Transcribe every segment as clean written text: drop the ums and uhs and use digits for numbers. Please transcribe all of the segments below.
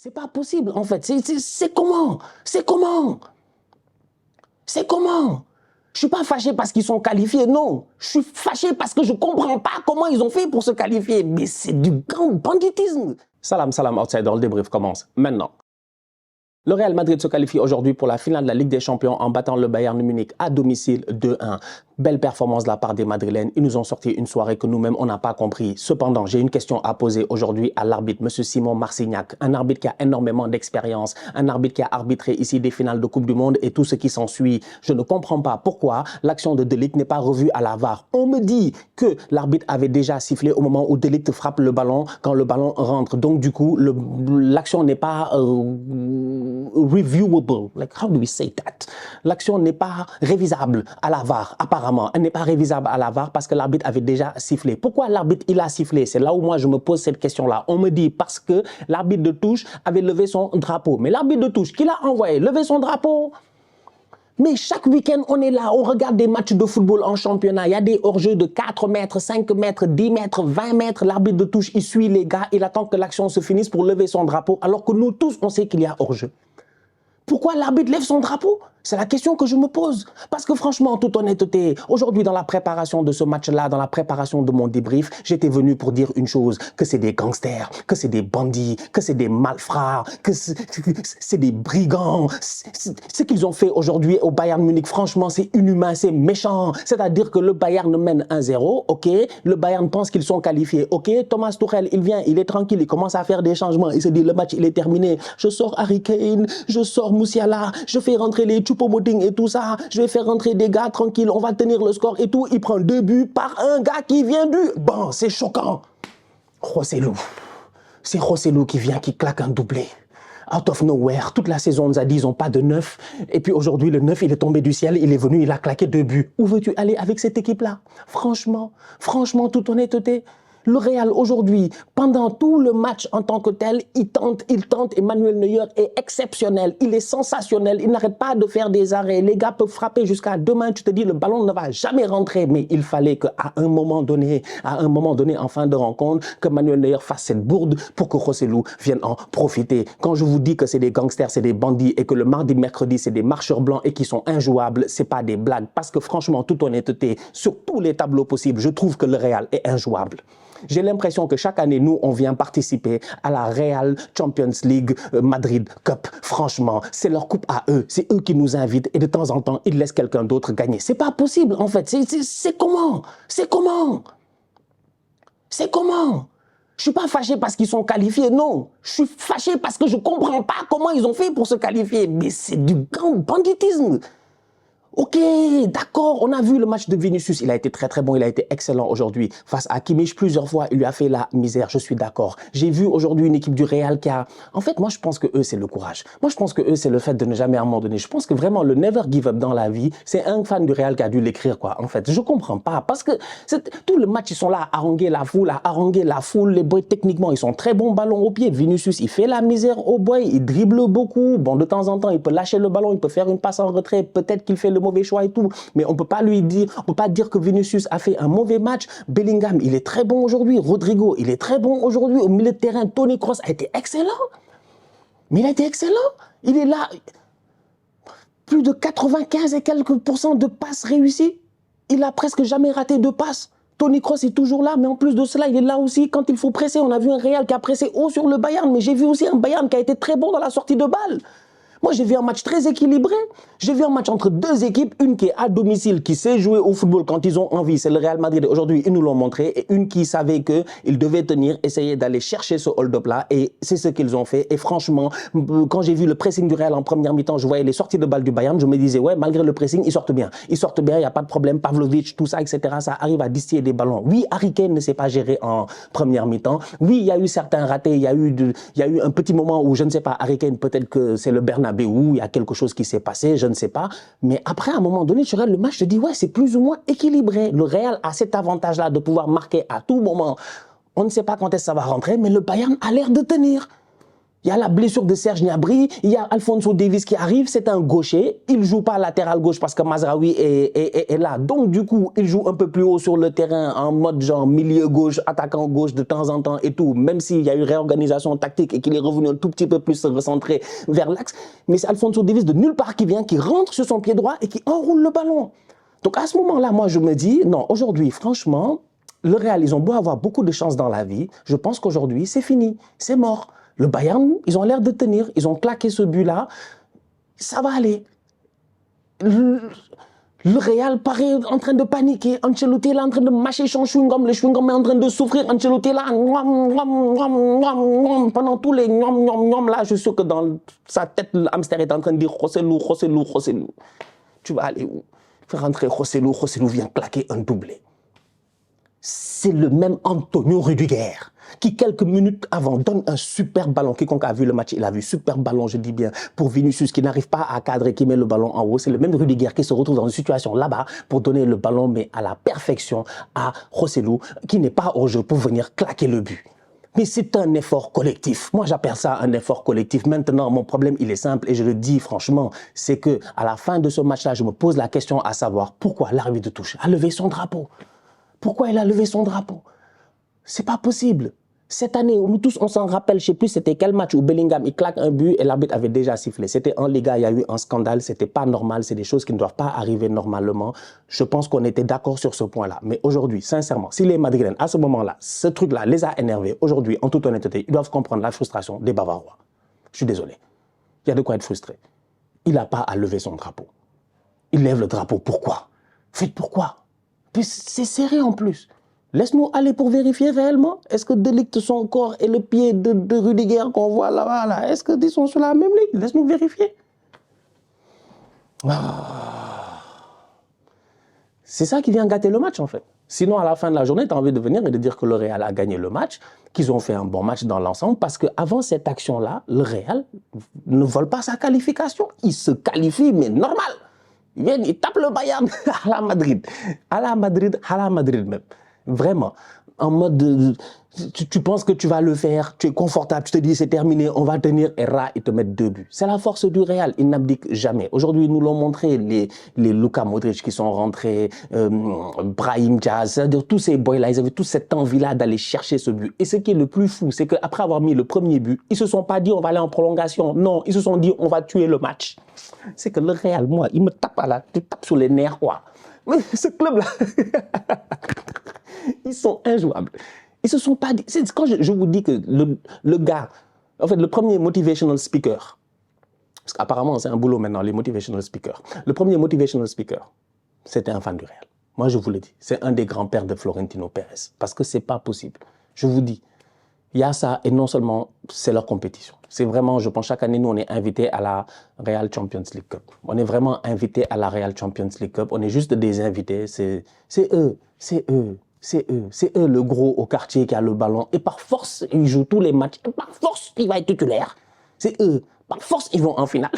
C'est pas possible, en fait. C'est comment? C'est comment? C'est comment? Je suis pas fâché parce qu'ils sont qualifiés, non. Je suis fâché parce que je comprends pas comment ils ont fait pour se qualifier. Mais c'est du grand banditisme. Salam, salam, outsider, le débrief commence maintenant. Le Real Madrid se qualifie aujourd'hui pour la finale de la Ligue des Champions en battant le Bayern Munich à domicile 2-1. Belle performance de la part des Madrilènes. Ils nous ont sorti une soirée que nous-mêmes, on n'a pas compris. Cependant, j'ai une question à poser aujourd'hui à l'arbitre, M. Simon Marcignac. Un arbitre qui a énormément d'expérience. Un arbitre qui a arbitré ici des finales de Coupe du Monde et tout ce qui s'ensuit. Je ne comprends pas pourquoi l'action de De Ligt n'est pas revue à la VAR. On me dit que l'arbitre avait déjà sifflé au moment où De Ligt frappe le ballon quand le ballon rentre. Donc, du coup, l'action n'est pas reviewable. Like, how do we say that? L'action n'est pas révisable à la VAR, apparemment. Elle n'est pas révisable à la VAR parce que l'arbitre avait déjà sifflé. Pourquoi l'arbitre, il a sifflé? C'est là où moi, je me pose cette question-là. On me dit parce que l'arbitre de touche avait levé son drapeau. Mais l'arbitre de touche, qui l'a envoyé lever son drapeau? Mais chaque week-end, on est là, on regarde des matchs de football en championnat. Il y a des hors-jeux de 4 mètres, 5 mètres, 10 mètres, 20 mètres. L'arbitre de touche, il suit les gars, il attend que l'action se finisse pour lever son drapeau, alors que nous tous, on sait qu'il y a hors-jeu. Pourquoi l'arbitre lève son drapeau? C'est la question que je me pose. Parce que franchement, en toute honnêteté, aujourd'hui dans la préparation de ce match-là, dans la préparation de mon débrief, j'étais venu pour dire une chose, que c'est des gangsters, que c'est des bandits, que c'est des malfrats, que c'est des brigands. Ce qu'ils ont fait aujourd'hui au Bayern Munich, franchement, c'est inhumain, c'est méchant. C'est-à-dire que le Bayern mène 1-0, ok, le Bayern pense qu'ils sont qualifiés, ok, Thomas Tuchel, il vient, il est tranquille, il commence à faire des changements, il se dit le match, il est terminé, je sors Harry Kane, je sors Musiala, je fais rentrer les Choupo-Moting et tout ça, je vais faire rentrer des gars tranquilles, on va tenir le score et tout. Il prend 2 buts par un gars qui vient du... Bon, c'est choquant. José Lu. C'est José Lu qui vient, qui claque un doublé. Out of nowhere. Toute la saison, on nous a dit, ils n'ont pas de 9. Et puis aujourd'hui, le 9, il est tombé du ciel, il est venu, il a claqué 2 buts. Où veux-tu aller avec cette équipe-là? Franchement, toute honnêteté. Le Real aujourd'hui, pendant tout le match en tant que tel, il tente. Emmanuel Neuer est exceptionnel, il est sensationnel, il n'arrête pas de faire des arrêts. Les gars peuvent frapper jusqu'à demain, tu te dis le ballon ne va jamais rentrer. Mais il fallait qu'à un moment donné, en fin de rencontre, que Manuel Neuer fasse cette bourde pour que José Lu vienne en profiter. Quand je vous dis que c'est des gangsters, c'est des bandits et que le mardi, mercredi, c'est des marcheurs blancs et qui sont injouables, c'est pas des blagues. Parce que franchement, toute honnêteté, sur tous les tableaux possibles, je trouve que le Real est injouable. J'ai l'impression que chaque année, nous, on vient participer à la Real Champions League Madrid Cup. Franchement, c'est leur coupe à eux. C'est eux qui nous invitent et de temps en temps, ils laissent quelqu'un d'autre gagner. C'est pas possible, en fait. C'est comment? C'est comment? C'est comment? Je suis pas fâché parce qu'ils sont qualifiés, non. Je suis fâché parce que je comprends pas comment ils ont fait pour se qualifier. Mais c'est du grand banditisme. Ok, d'accord, on a vu le match de Vinicius, il a été très bon, il a été excellent aujourd'hui. Face à Kimmich, plusieurs fois, il lui a fait la misère, je suis d'accord. J'ai vu aujourd'hui une équipe du Real qui a... En fait, moi je pense que eux, c'est le courage. Moi je pense que eux, c'est le fait de ne jamais abandonner. Je pense que vraiment, le never give up dans la vie, c'est un fan du Real qui a dû l'écrire, quoi. En fait, je comprends pas, parce que tout le match, ils sont là à haranguer la foule, les boys, techniquement, ils sont très bons ballon au pied. Vinicius, il fait la misère au boy, il dribble beaucoup. Bon, de temps en temps, il peut lâcher le ballon, il peut faire une passe en retrait, peut-être qu'il fait le mauvais choix et tout, mais on peut pas lui dire, on peut pas dire que Vinicius a fait un mauvais match. Bellingham, il est très bon aujourd'hui. Rodrigo, il est très bon aujourd'hui. Au milieu de terrain, Toni Kroos a été excellent. Mais il a été excellent. Il est là. Plus de 95 et quelques % de passes réussies. Il a presque jamais raté de passes. Toni Kroos est toujours là, mais en plus de cela, il est là aussi quand il faut presser. On a vu un Real qui a pressé haut sur le Bayern, mais j'ai vu aussi un Bayern qui a été très bon dans la sortie de balle. Moi, j'ai vu un match très équilibré. J'ai vu un match entre deux équipes, une qui est à domicile, qui sait jouer au football quand ils ont envie, c'est le Real Madrid. Aujourd'hui, ils nous l'ont montré. Et une qui savait qu'ils devaient tenir, essayer d'aller chercher ce hold-up-là. Et c'est ce qu'ils ont fait. Et franchement, quand j'ai vu le pressing du Real en première mi-temps, je voyais les sorties de balles du Bayern. Je me disais, ouais, malgré le pressing, ils sortent bien. Ils sortent bien, il n'y a pas de problème. Pavlovic, tout ça, etc. Ça arrive à distiller des ballons. Oui, Harry Kane ne s'est pas géré en première mi-temps. Oui, il y a eu certains ratés. Il y a eu un petit moment où, je ne sais pas, Harry Kane, peut-être que c'est le Bernabéu, il y a quelque chose qui s'est passé, je ne sais pas. Mais après, à un moment donné, tu regardes le match, tu te dis, ouais, c'est plus ou moins équilibré. Le Real a cet avantage-là de pouvoir marquer à tout moment. On ne sait pas quand est-ce que ça va rentrer, mais le Bayern a l'air de tenir. Il y a la blessure de Serge Gnabry, il y a Alphonso Davies qui arrive, c'est un gaucher, il ne joue pas latéral gauche parce que Mazraoui est là. Donc du coup, il joue un peu plus haut sur le terrain en mode genre milieu gauche, attaquant gauche de temps en temps et tout, même s'il y a eu réorganisation tactique et qu'il est revenu un tout petit peu plus recentré vers l'axe. Mais c'est Alphonso Davies de nulle part qui vient, qui rentre sur son pied droit et qui enroule le ballon. Donc à ce moment-là, moi je me dis, non, aujourd'hui, franchement, le Real, ils ont beau avoir beaucoup de chance dans la vie, je pense qu'aujourd'hui, c'est fini, c'est mort. Le Bayern, ils ont l'air de tenir. Ils ont claqué ce but-là. Ça va aller. Le Real paraît en train de paniquer. Ancelotti est là en train de mâcher son chewing-gum. Le chewing-gum est en train de souffrir. Ancelotti est là. Pendant tous les là, je suis sûr que dans sa tête, le hamster est en train de dire Rossellou, Rossellou, Rossellou. Tu vas aller où? Faire rentrer Rossellou, Rossellou vient claquer un doublé. C'est le même Antonio Rudiger qui, quelques minutes avant, donne un super ballon. Quiconque a vu le match, il a vu super ballon, je dis bien, pour Vinicius qui n'arrive pas à cadrer, qui met le ballon en haut. C'est le même Rudiger qui se retrouve dans une situation là-bas pour donner le ballon, mais à la perfection, à Rossellou, qui n'est pas au jeu pour venir claquer le but. Mais c'est un effort collectif. Moi, j'appelle ça un effort collectif. Maintenant, mon problème, il est simple et je le dis franchement, c'est que à la fin de ce match-là, je me pose la question à savoir pourquoi l'arbitre de touche a levé son drapeau. Pourquoi il a levé son drapeau? C'est pas possible. Cette année, nous tous, on s'en rappelle, je sais plus c'était quel match où Bellingham, il claque un but et l'arbitre avait déjà sifflé. C'était en Liga, il y a eu un scandale, c'était pas normal, c'est des choses qui ne doivent pas arriver normalement. Je pense qu'on était d'accord sur ce point-là. Mais aujourd'hui, sincèrement, si les Madrilènes, à ce moment-là, ce truc-là les a énervés, aujourd'hui, en toute honnêteté, ils doivent comprendre la frustration des Bavarois. Je suis désolé. Il y a de quoi être frustré. Il n'a pas à lever son drapeau. Il lève le drapeau. Pourquoi? Faites pourquoi? Puis c'est serré en plus. Laisse-nous aller pour vérifier réellement. Est-ce que De Ligt, son corps et le pied de Rudiger qu'on voit là-bas, là, est-ce qu'ils sont sur la même ligne? Laisse-nous vérifier. C'est ça qui vient gâter le match en fait. Sinon, à la fin de la journée, tu as envie de venir et de dire que le Real a gagné le match, qu'ils ont fait un bon match dans l'ensemble, parce qu'avant cette action-là, le Real ne vole pas sa qualification. Il se qualifie, mais normal. Ils viennent, ils tapent le Bayern à la Madrid. À la Madrid même. Vraiment. En mode, tu penses que tu vas le faire, tu es confortable, tu te dis c'est terminé, on va tenir, et là, ils te mettent 2 buts. C'est la force du Real, ils n'abdiquent jamais. Aujourd'hui, ils nous l'ont montré, les Luka Modric qui sont rentrés, Brahim Diaz, c'est-à-dire tous ces boys-là, ils avaient toute cette envie-là d'aller chercher ce but. Et ce qui est le plus fou, c'est qu'après avoir mis le premier but, ils se sont pas dit on va aller en prolongation. Non, ils se sont dit on va tuer le match. C'est que le Real, moi, il me tape sur les nerfs, quoi. Mais ce club-là, ils sont injouables. Ils se sont pas dit. Quand je vous dis que le gars, en fait, le premier motivational speaker, parce qu'apparemment c'est un boulot maintenant, les motivational speakers. Le premier motivational speaker, c'était un fan du Real. Moi, je vous le dis, c'est un des grands-pères de Florentino Pérez. Parce que c'est pas possible. Je vous dis, il y a ça, et non seulement c'est leur compétition. C'est vraiment, je pense, chaque année, nous, on est invités à la Real Champions League Cup. On est vraiment invités à la Real Champions League Cup. On est juste des invités. C'est eux, c'est eux. C'est eux le gros au quartier qui a le ballon. Et par force, ils jouent tous les matchs. Et par force, il va être titulaire. C'est eux. Par force, ils vont en finale.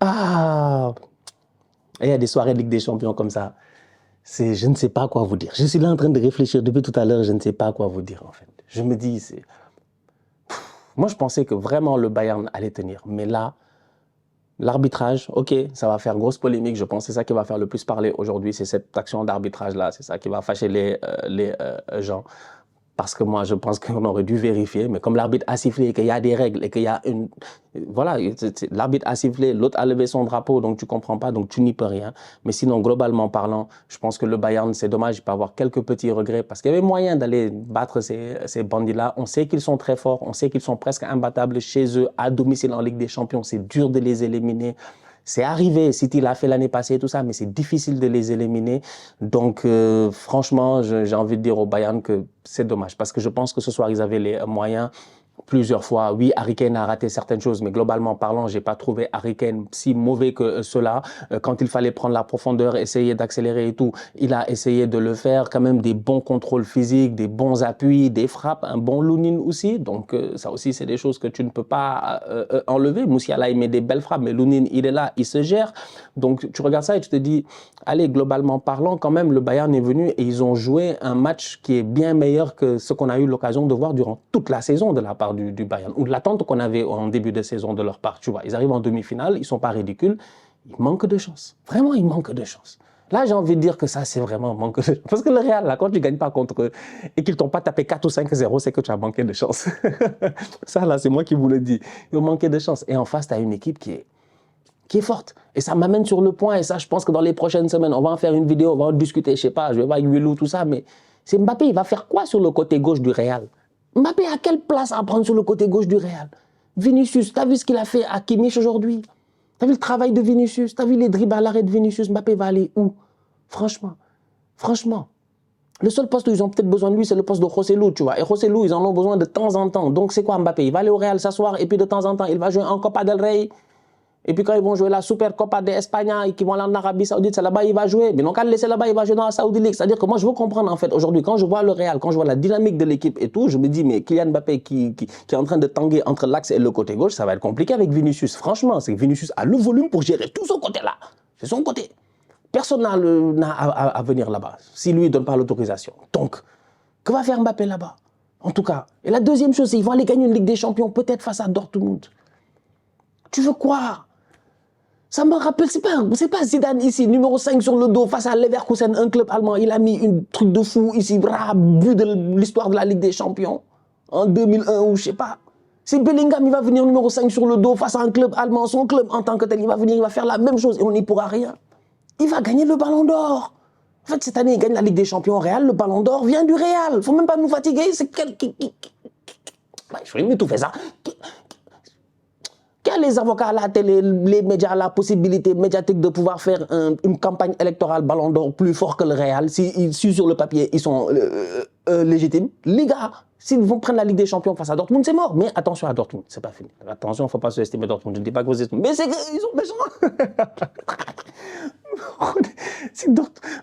Ah. Et il y a des soirées de Ligue des Champions comme ça. Je ne sais pas quoi vous dire. Je suis là en train de réfléchir depuis tout à l'heure. Je ne sais pas quoi vous dire en fait. Je me dis, moi je pensais que vraiment le Bayern allait tenir. Mais là, l'arbitrage, ok, ça va faire grosse polémique. Je pense que c'est ça qui va faire le plus parler aujourd'hui. C'est cette action d'arbitrage-là. C'est ça qui va fâcher les gens. Parce que moi, je pense qu'on aurait dû vérifier. Mais comme l'arbitre a sifflé et qu'il y a des règles et qu'il y a une... Voilà, l'arbitre a sifflé, l'autre a levé son drapeau, donc tu comprends pas, donc tu n'y peux rien. Mais sinon, globalement parlant, je pense que le Bayern, c'est dommage, il peut avoir quelques petits regrets parce qu'il y avait moyen d'aller battre ces bandits-là. On sait qu'ils sont très forts, on sait qu'ils sont presque imbattables chez eux, à domicile en Ligue des Champions. C'est dur de les éliminer. C'est arrivé, City l'a fait l'année passée et tout ça, mais c'est difficile de les éliminer. Donc, franchement, j'ai envie de dire au Bayern que c'est dommage. Parce que je pense que ce soir, ils avaient les moyens plusieurs fois. Oui, Harry Kane a raté certaines choses, mais globalement parlant, j'ai pas trouvé Harry Kane si mauvais que cela. Quand il fallait prendre la profondeur, essayer d'accélérer et tout, il a essayé de le faire. Quand même des bons contrôles physiques, des bons appuis, des frappes, un bon Lounine aussi. Donc ça aussi, c'est des choses que tu ne peux pas enlever. Moussiala, il met des belles frappes, mais Lounine, il est là, il se gère. Donc tu regardes ça et tu te dis, allez, globalement parlant, quand même, le Bayern est venu et ils ont joué un match qui est bien meilleur que ce qu'on a eu l'occasion de voir durant toute la saison de la part du Bayern, ou de l'attente qu'on avait en début de saison de leur part. Tu vois, ils arrivent en demi-finale, ils ne sont pas ridicules, ils manquent de chance. Vraiment, ils manquent de chance. Là, j'ai envie de dire que ça, c'est vraiment un manque de chance. Parce que le Real, là, quand tu ne gagnes pas contre eux et qu'ils ne t'ont pas tapé 4 ou 5-0, c'est que tu as manqué de chance. Ça, là, c'est moi qui vous le dis. Ils ont manqué de chance. Et en face, tu as une équipe qui est forte. Et ça m'amène sur le point, et ça, je pense que dans les prochaines semaines, on va en faire une vidéo, on va en discuter, je sais pas, je vais voir avec Wilou, tout ça, mais c'est Mbappé, il va faire quoi sur le côté gauche du Real? Mbappé a quelle place à prendre sur le côté gauche du Real? Vinicius, t'as vu ce qu'il a fait à Kimmich aujourd'hui? T'as vu le travail de Vinicius? T'as vu les dribbles à l'arrêt de Vinicius? Mbappé va aller où? Franchement, franchement. Le seul poste où ils ont peut-être besoin de lui, c'est le poste de Joselu, tu vois. Et Joselu, ils en ont besoin de temps en temps. Donc c'est quoi Mbappé? Il va aller au Real s'asseoir et puis de temps en temps, il va jouer en Copa del Rey. Et puis quand ils vont jouer la Super Copa de España et qu'ils vont aller en Arabie Saoudite, c'est là-bas il va jouer. Mais non, quand le laisser là-bas, il va jouer dans la Saudi League. C'est-à-dire que moi, je veux comprendre en fait aujourd'hui, quand je vois le Real, quand je vois la dynamique de l'équipe et tout, je me dis, mais Kylian Mbappé qui est en train de tanguer entre l'axe et le côté gauche, ça va être compliqué avec Vinicius. Franchement, c'est que Vinicius a le volume pour gérer tout son côté-là. C'est son côté. Personne n'a à venir là-bas, si lui ne donne pas l'autorisation. Donc, que va faire Mbappé là-bas? En tout cas. Et la deuxième chose, c'est qu'ils vont aller gagner une Ligue des Champions, peut-être face à Dortmund. Tu veux quoi? Ça me rappelle, c'est pas Zidane ici, numéro 5 sur le dos, face à Leverkusen, un club allemand. Il a mis un truc de fou ici, vu de l'histoire de la Ligue des Champions, en 2001 ou je sais pas. C'est Bellingham, il va venir numéro 5 sur le dos face à un club allemand, son club en tant que tel, il va venir, il va faire la même chose et on n'y pourra rien. Il va gagner le Ballon d'Or. En fait, cette année, il gagne la Ligue des Champions au Real, le Ballon d'Or vient du Real. Faut même pas nous fatiguer, c'est je vais tout faire ça. Quels les avocats à la télé, les médias, la possibilité médiatique de pouvoir faire une campagne électorale Ballon d'Or plus fort que le Real, si sur le papier, ils sont légitimes. Les gars, s'ils vont prendre la Ligue des Champions face à Dortmund, c'est mort. Mais attention à Dortmund, c'est pas fini. Attention, il ne faut pas sous-estimer Dortmund. Je ne dis pas que vous estimez. Mais c'est qu'ils ont besoin.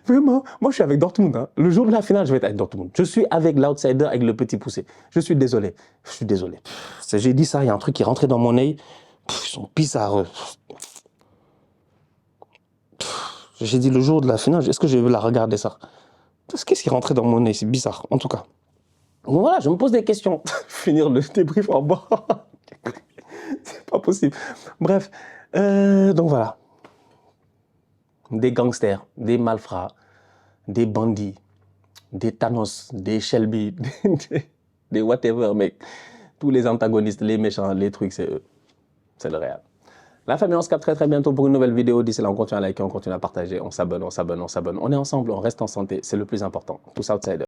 Vraiment, moi je suis avec Dortmund. Hein. Le jour de la finale, je vais être avec Dortmund. Je suis avec l'outsider, avec le petit poussé. Je suis désolé. Je suis désolé. J'ai dit ça, il y a un truc qui est rentré dans mon œil. Ils sont bizarres. J'ai dit le jour de la finale, est-ce que je vais la regarder ça? Qu'est-ce qui est rentré dans mon œil? C'est bizarre, en tout cas. Donc voilà, je me pose des questions. Finir le débrief en bas. C'est pas possible. Bref, donc voilà. Des gangsters, des malfrats, des bandits, des Thanos, des Shelby, des whatever, mec. Tous les antagonistes, les méchants, les trucs, c'est eux. C'est le Real. La famille, on se capte très très bientôt pour une nouvelle vidéo. D'ici là, on continue à liker, on continue à partager, on s'abonne, on s'abonne, on s'abonne. On est ensemble, on reste en santé, c'est le plus important. Tous outsiders.